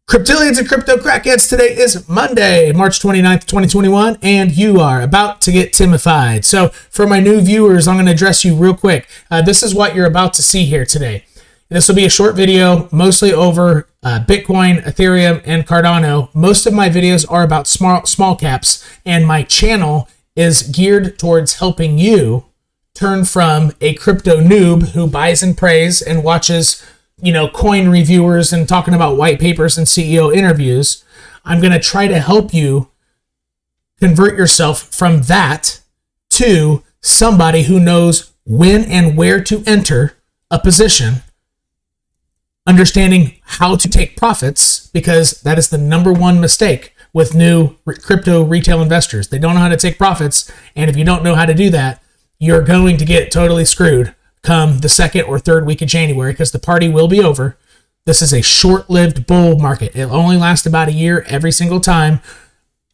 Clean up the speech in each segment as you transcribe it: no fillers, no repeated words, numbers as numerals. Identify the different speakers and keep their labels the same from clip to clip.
Speaker 1: Cryptillions and crypto crackheads, today is Monday, March 29th, 2021, and you are about to get Timified. So for my new viewers, I'm going to address you real quick. This is what you're about to see here today. This will be a short video, mostly over Bitcoin, Ethereum, and Cardano. Most of my videos are about small caps, and my channel is geared towards helping you turn from a crypto noob who buys and prays and watches coin reviewers and talking about white papers and CEO interviews. I'm going to try to help you convert yourself from that to somebody who knows when and where to enter a position, understanding how to take profits, because that is the number one mistake with new crypto retail investors. They don't know how to take profits, and if you don't know how to do that, you're going to get totally screwed come the second or third week of January, because the party will be over. This is a short-lived bull market. It'll only last about a year every single time.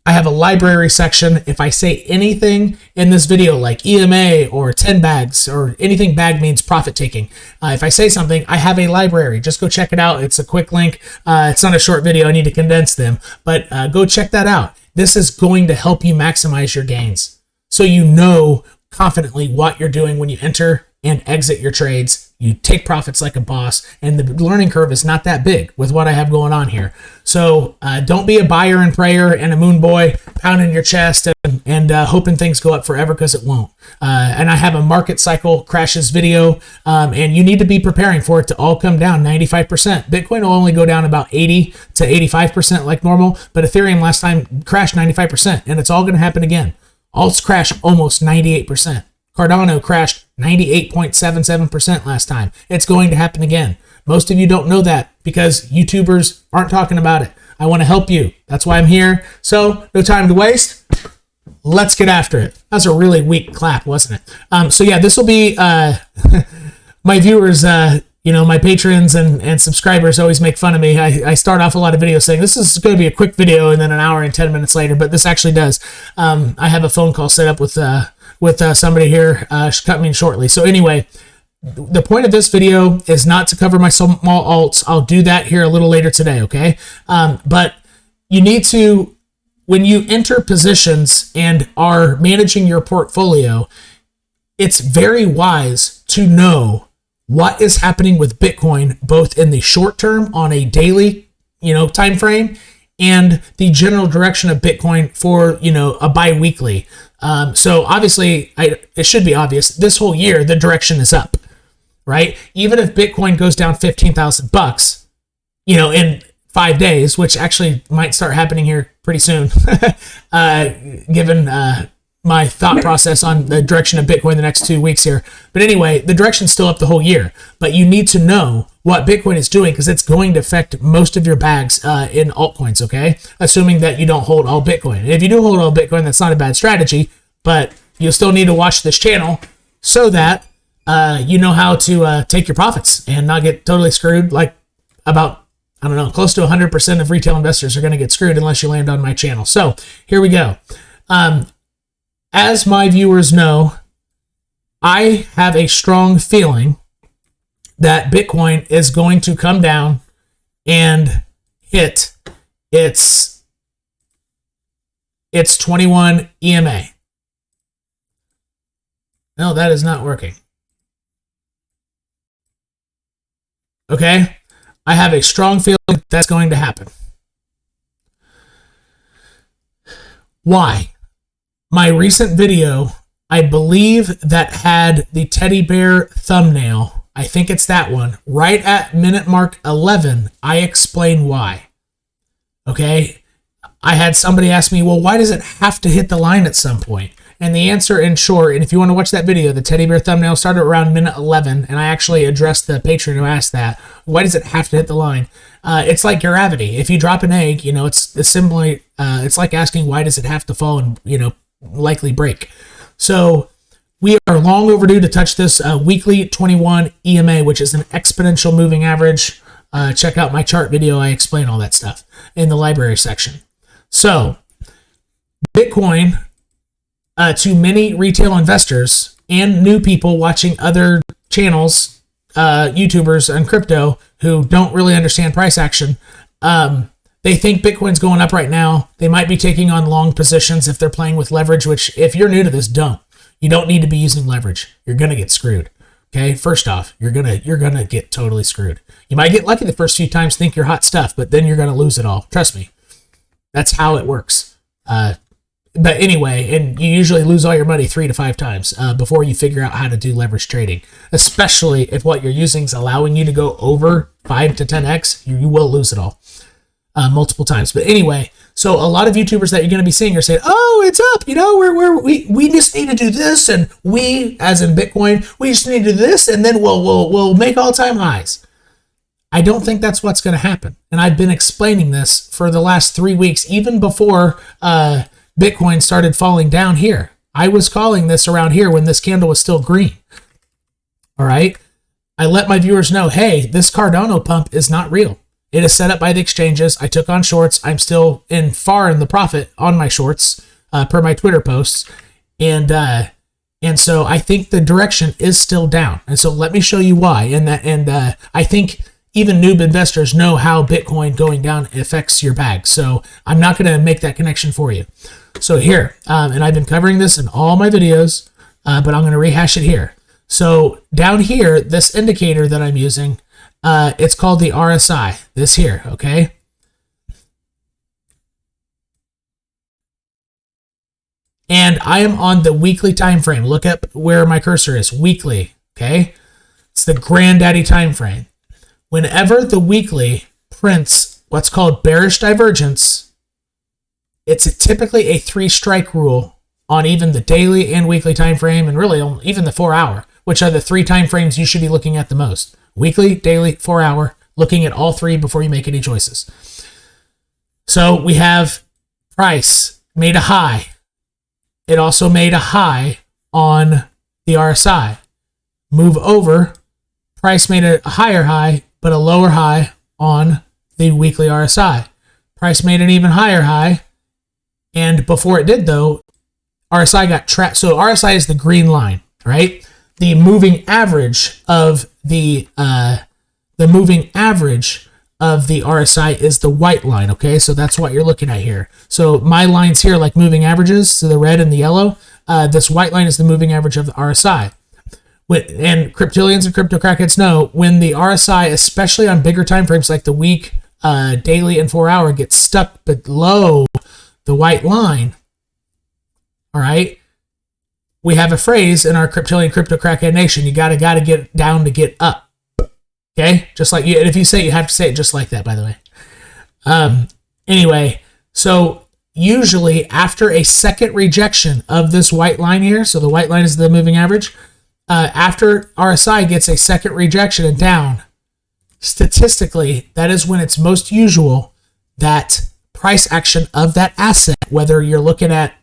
Speaker 1: I have a library section. If I say anything in this video like EMA or 10 bags, or anything, bag means profit taking. If I say something, I have a library. Just go check it out. It's a quick link. It's not a short video. I need to condense them, but go check that out. This is going to help you maximize your gains, so you know confidently what you're doing when you enter and exit your trades. You take profits like a boss, and the learning curve is not that big with what I have going on here. So don't be a buyer and prayer and a moon boy pounding your chest and hoping things go up forever, because it won't. And I have a market cycle crashes video, and you need to be preparing for it to all come down 95%. Bitcoin will only go down about 80 to 85% like normal, but Ethereum last time crashed 95%, and it's all going to happen again. Alts crash almost 98%. Cardano crashed 98.77% last time. It's going to happen again. Most of you don't know that because YouTubers aren't talking about it. I want to help you. That's why I'm here. So no time to waste. Let's get after it. That was a really weak clap, wasn't it? So yeah, this will be my viewers, my patrons and subscribers always make fun of me. I start off a lot of videos saying this is going to be a quick video, and then an hour and 10 minutes later, but this actually does. I have a phone call set up with somebody here. She cut me in shortly. So anyway, the point of this video is not to cover my small alts. I'll do that here a little later today, okay? But you need to, when you enter positions and are managing your portfolio, it's very wise to know what is happening with Bitcoin, both in the short term on a daily, time frame, and the general direction of Bitcoin for, a bi-weekly. So obviously, it should be obvious, this whole year, the direction is up, right? Even if Bitcoin goes down $15,000, in 5 days, which actually might start happening here pretty soon, given my thought process on the direction of Bitcoin the next 2 weeks here. But anyway, the direction's still up the whole year, but you need to know what Bitcoin is doing, because it's going to affect most of your bags in altcoins, okay? Assuming that you don't hold all Bitcoin. And if you do hold all Bitcoin, that's not a bad strategy, but you'll still need to watch this channel so that you know how to take your profits and not get totally screwed. Like about, close to 100% of retail investors are going to get screwed unless you land on my channel. So here we go. As my viewers know, I have a strong feeling that Bitcoin is going to come down and hit its 21 EMA. No, that is not working. Okay? I have a strong feeling that's going to happen. Why? My recent video, I believe, that had the teddy bear thumbnail, I think it's that one, right at minute mark 11, I explain why. Okay? I had somebody ask me, well, why does it have to hit the line at some point? And the answer, in short, and if you want to watch that video, the teddy bear thumbnail started around minute 11, and I actually addressed the patron who asked that. Why does it have to hit the line? It's like gravity. If you drop an egg, it's simply, it's like asking, why does it have to fall and, likely break. So we are long overdue to touch this weekly 21 EMA, which is an exponential moving average. Check out my chart video. I explain all that stuff in the library section. So Bitcoin, to many retail investors and new people watching other channels, YouTubers and crypto who don't really understand price action, They think Bitcoin's going up right now. They might be taking on long positions if they're playing with leverage, which if you're new to this, don't. You don't need to be using leverage. You're going to get screwed. Okay, first off, you're gonna get totally screwed. You might get lucky the first few times, think you're hot stuff, but then you're gonna lose it all. Trust me, that's how it works. But anyway, and you usually lose all your money 3 to 5 times before you figure out how to do leverage trading. Especially if what you're using is allowing you to go over 5 to 10x, you will lose it all multiple times. But anyway, so a lot of YouTubers that you're going to be seeing are saying, "Oh, it's up. You know, we just need to do this, and we, as in Bitcoin, we just need to do this, and then we'll make all-time highs." I don't think that's what's going to happen, and I've been explaining this for the last 3 weeks, even before Bitcoin started falling down here. I was calling this around here when this candle was still green. All right, I let my viewers know, hey, this Cardano pump is not real. It is set up by the exchanges. I took on shorts. I'm still far in the profit on my shorts per my Twitter posts. And so I think the direction is still down. And so let me show you why. And I think even noob investors know how Bitcoin going down affects your bag. So I'm not going to make that connection for you. So here, and I've been covering this in all my videos, but I'm going to rehash it here. So down here, this indicator that I'm using, it's called the RSI, this here, okay? And I am on the weekly time frame. Look up where my cursor is, weekly, okay? It's the granddaddy time frame. Whenever the weekly prints what's called bearish divergence, it's typically a 3-strike rule on even the daily and weekly time frame, and really even the 4-hour, which are the 3 time frames you should be looking at the most. Weekly, daily, 4-hour, looking at all 3 before you make any choices. So we have price made a high. It also made a high on the RSI. Move over, price made a higher high, but a lower high on the weekly RSI. Price made an even higher high, and before it did though, RSI got trapped. So RSI is the green line, right? The moving average of the RSI is the white line, okay? So that's what you're looking at here. So my lines here like moving averages, so the red and the yellow. This white line is the moving average of the RSI. And cryptillions and crypto crackheads know when the RSI, especially on bigger time frames like the week, daily, and 4-hour, gets stuck below the white line, all right? We have a phrase in our cryptillion crypto crackhead nation: you gotta get down to get up. Okay, just like you. And if you say it, you have to say it just like that. By the way. Anyway, so usually after a second rejection of this white line here, so the white line is the moving average. After RSI gets a second rejection and down, statistically, that is when it's most usual that price action of that asset, whether you're looking at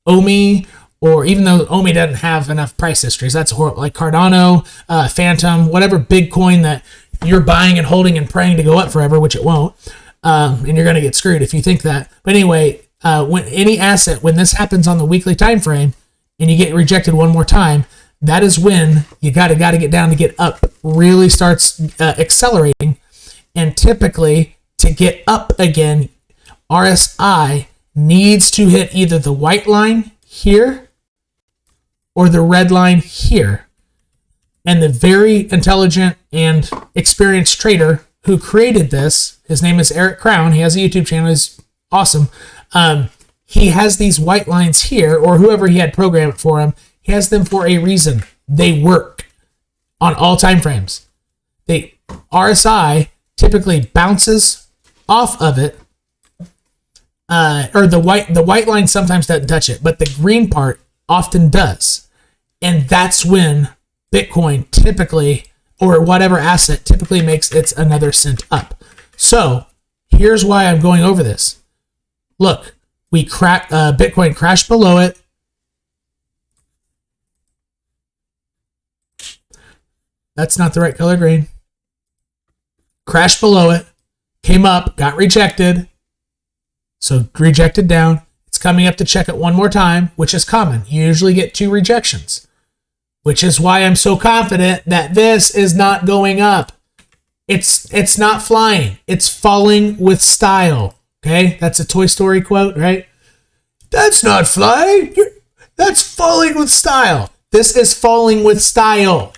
Speaker 1: OMI, or even though OMI doesn't have enough price histories, that's horrible. Like Cardano, Phantom, whatever big coin that you're buying and holding and praying to go up forever, which it won't, and you're going to get screwed if you think that. But anyway, when any asset, when this happens on the weekly time frame and you get rejected one more time, that is when you got to get down to get up really starts accelerating. And typically, to get up again, RSI needs to hit either the white line here or the red line here. And the very intelligent and experienced trader who created this, his name is Hrich Krown. He has a YouTube channel. He's awesome. He has these white lines here, or whoever he had programmed it for him. He has them for a reason. They work on all time frames. The RSI typically bounces off of it, or the white line sometimes doesn't touch it, but the green part often does. And that's when Bitcoin typically, or whatever asset, typically makes its another cent up. So here's why I'm going over this. Look, Bitcoin crashed below it. That's not the right color green. Crashed below it, came up, got rejected. So rejected down. It's coming up to check it one more time, which is common. You usually get 2 rejections, which is why I'm so confident that this is not going up. It's not flying. It's falling with style. Okay, that's a Toy Story quote, right? That's not flying. That's falling with style. This is falling with style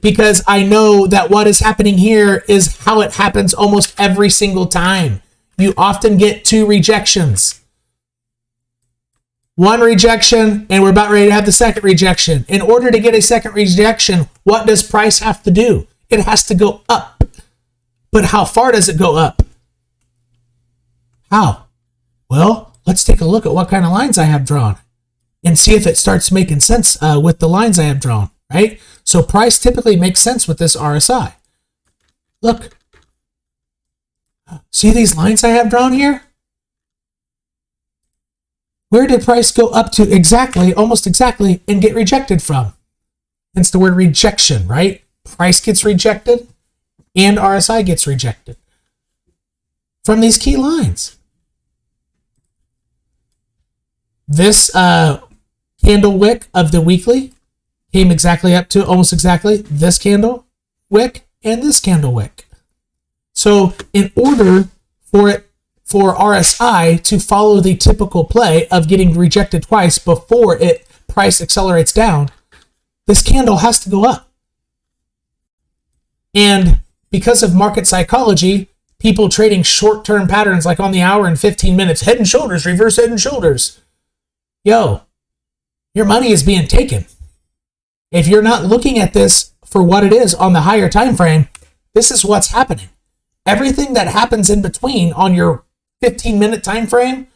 Speaker 1: because I know that what is happening here is how it happens almost every single time. You often get 2 rejections. 1 rejection, and we're about ready to have the second rejection. In order to get a second rejection, what does price have to do? It has to go up. But how far does it go up? How? Well, let's take a look at what kind of lines I have drawn and see if it starts making sense with the lines I have drawn, right? So price typically makes sense with this RSI. Look. See these lines I have drawn here? Where did price go up to exactly, almost exactly, and get rejected from? Hence the word rejection, right? Price gets rejected and RSI gets rejected from these key lines. This candle wick of the weekly came exactly up to almost exactly this candle wick and this candle wick. So in order for RSI to follow the typical play of getting rejected twice before price accelerates down, this candle has to go up. And because of market psychology, people trading short-term patterns like on the hour and 15 minutes, head and shoulders, reverse head and shoulders. Yo, your money is being taken. If you're not looking at this for what it is on the higher time frame, this is what's happening. Everything that happens in between on your 15-minute time frame,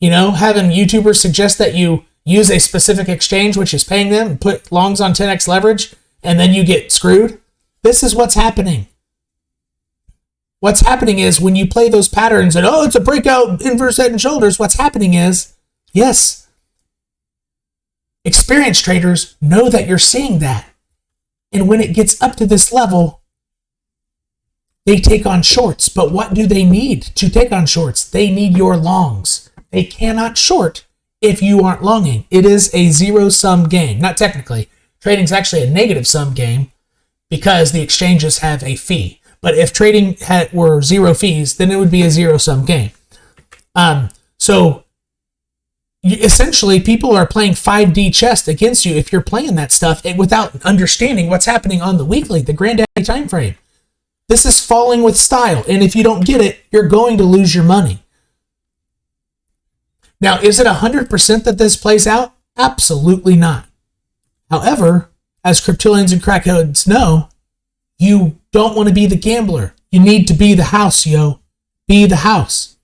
Speaker 1: you know, having YouTubers suggest that you use a specific exchange which is paying them and put longs on 10x leverage and then you get screwed. This is what's happening. What's happening is when you play those patterns and, oh, it's a breakout inverse head and shoulders, what's happening is, yes, experienced traders know that you're seeing that. And when it gets up to this level, they take on shorts. But what do they need to take on shorts? They need your longs. They cannot short if you aren't longing. It is a zero-sum game. Not technically. Trading is actually a negative-sum game because the exchanges have a fee. But if trading were zero fees, then it would be a zero-sum game. So essentially, people are playing 5D chess against you if you're playing that stuff without understanding what's happening on the weekly, the granddaddy time frame. This is falling with style, and if you don't get it, you're going to lose your money. Now, is it 100% that this plays out? Absolutely not. However, as cryptillions and crackheads know, you don't want to be the gambler. You need to be the house, yo. Be the house.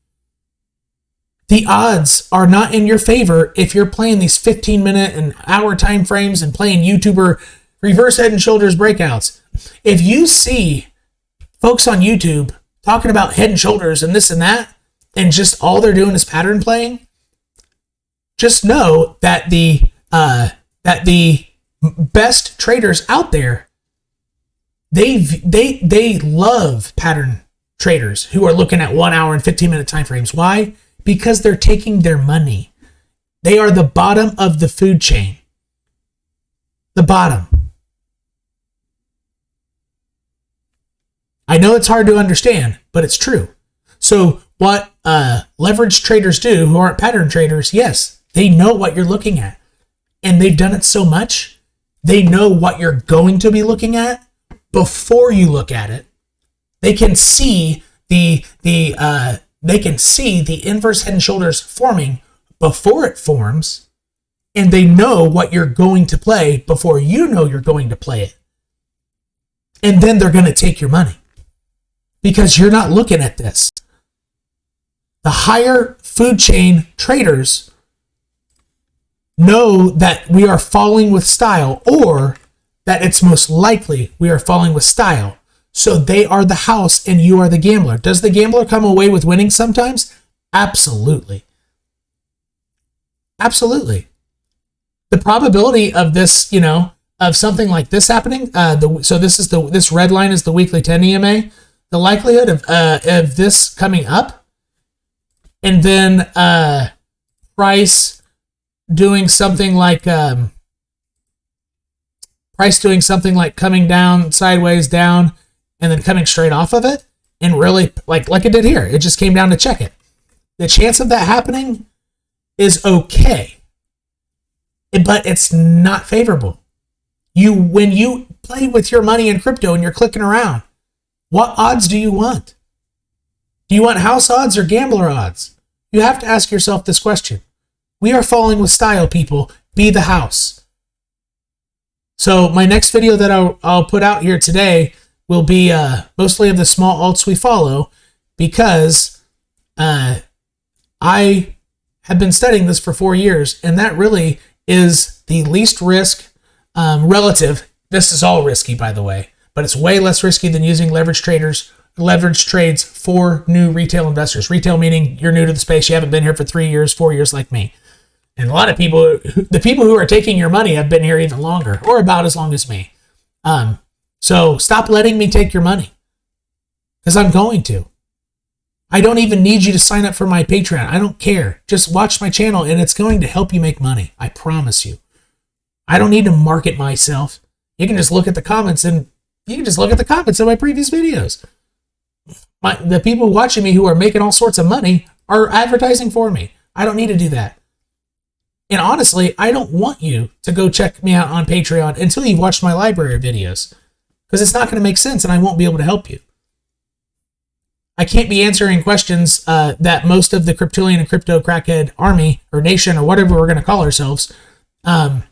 Speaker 1: The odds are not in your favor if you're playing these 15-minute and hour time frames and playing YouTuber reverse head and shoulders breakouts. If you see folks on YouTube talking about head and shoulders and this and that, and just all they're doing is pattern playing, just know that the best traders out there, they love pattern traders who are looking at 1 hour and 15-minute time frames. Why? Because they're taking their money. They are the bottom of the food chain. The bottom. I know it's hard to understand, but it's true. So what leverage traders do who aren't pattern traders, yes, they know what you're looking at. And they've done it so much, they know what you're going to be looking at before you look at it. They can see the inverse head and shoulders forming before it forms, and they know what you're going to play before you know you're going to play it. And then they're going to take your money because you're not looking at this. The higher food chain traders know that we are falling with style, or that it's most likely we are falling with style. So they are the house and you are the gambler. Does the gambler come away with winning sometimes? Absolutely. Absolutely. The probability of this, of something like this happening, this red line is the weekly 10 EMA. The likelihood of this coming up and then price doing something like coming down, sideways down, and then coming straight off of it, and really like it did here. It just came down to check it. The chance of that happening is okay, but it's not favorable. When you play with your money in crypto and you're clicking around, what odds do you want? Do you want house odds or gambler odds? You have to ask yourself this question. We are falling with style, people. Be the house. So my next video that I'll put out here today will be mostly of the small alts we follow, because I have been studying this for 4 years, and that really is the least risk relative. This is all risky, by the way, but it's way less risky than using leverage trades for new retail investors. Retail meaning you're new to the space, you haven't been here for 3 years, 4 years like me. And a lot of people, the people who are taking your money have been here even longer, or about as long as me. So stop letting me take your money, because I'm going to. I don't even need you to sign up for my Patreon. I don't care. Just watch my channel and it's going to help you make money. I promise you. I don't need to market myself. You can just look at the comments, and you can just look at the comments of my previous videos. The people watching me who are making all sorts of money are advertising for me. I don't need to do that. And honestly, I don't want you to go check me out on Patreon until you've watched my library videos, because it's not going to make sense and I won't be able to help you. I can't be answering questions that most of the Cryptillion and crypto crackhead army or nation or whatever we're going to call ourselves. I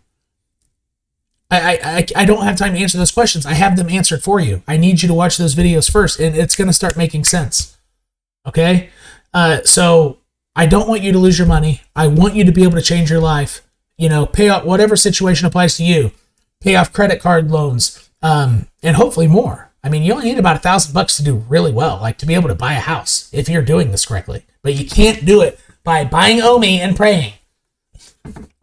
Speaker 1: don't have time to answer those questions. I have them answered for you. I need you to watch those videos first, and it's going to start making sense. Okay? So I don't want you to lose your money. I want you to be able to change your life. Pay off whatever situation applies to you. Pay off credit card loans, and hopefully more. I mean, you only need about $1,000 to do really well, like to be able to buy a house if you're doing this correctly. But you can't do it by buying OMI and praying.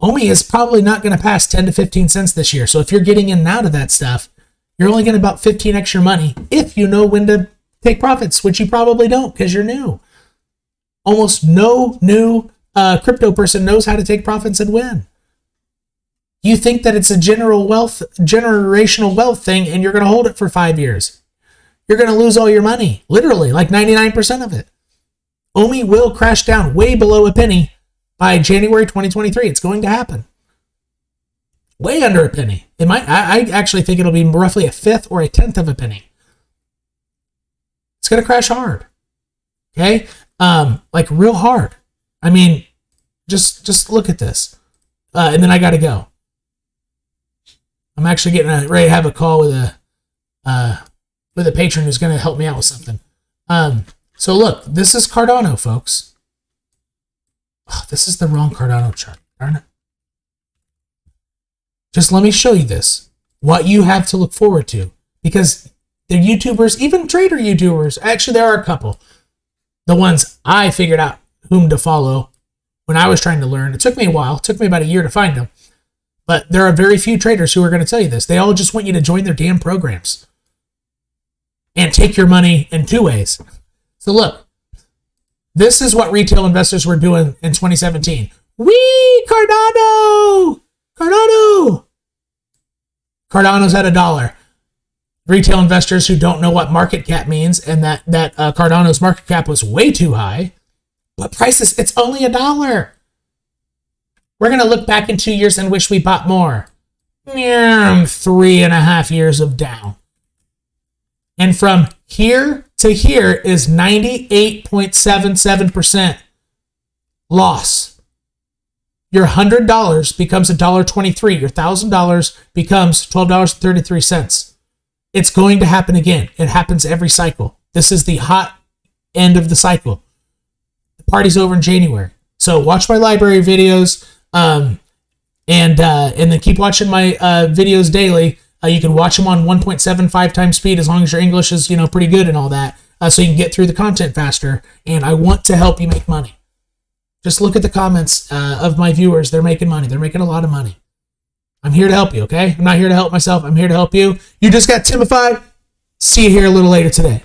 Speaker 1: OMI is probably not going to pass 10 to 15 cents this year. So if you're getting in and out of that stuff, you're only getting about 15 extra money if you know when to take profits, which you probably don't because you're new. Almost no new crypto person knows how to take profits and win. You think that it's a generational wealth thing, and you're going to hold it for 5 years. You're going to lose all your money, literally, like 99% of it. OMI will crash down way below a penny by January 2023. It's going to happen. Way under a penny. It might. I actually think it'll be roughly a fifth or a tenth of a penny. It's going to crash hard. Okay? Like real hard. I mean, just look at this. And then I got to go. I'm actually getting ready to have a call with a patron who's going to help me out with something. So look, this is Cardano, folks. Oh, this is the wrong Cardano chart. Darn it. Just let me show you this. What you have to look forward to. Because the YouTubers, even trader YouTubers, actually there are a couple. The ones I figured out whom to follow when I was trying to learn. It took me a while. It took me about a year to find them. But there are very few traders who are going to tell you this. They all just want you to join their damn programs and take your money in two ways. So look, this is what retail investors were doing in 2017. Whee! Cardano! Cardano! Cardano's at $1. Retail investors who don't know what market cap means, and that Cardano's market cap was way too high. But prices, it's only $1. We're going to look back in 2 years and wish we bought more. 3.5 years of down. And from here to here is 98.77% loss. Your $100 becomes $1.23. Your $1,000 becomes $12.33. It's going to happen again. It happens every cycle. This is the hot end of the cycle. The party's over in January. So watch my library videos. And then keep watching my videos daily. You can watch them on 1.75 times speed as long as your English is pretty good and all that, so you can get through the content faster. And I want to help you make money. Just look at the comments of my viewers. They're making money. They're making a lot of money. I'm here to help you. Okay, I'm not here to help myself. I'm here to help you. You just got Timified. See you here a little later today.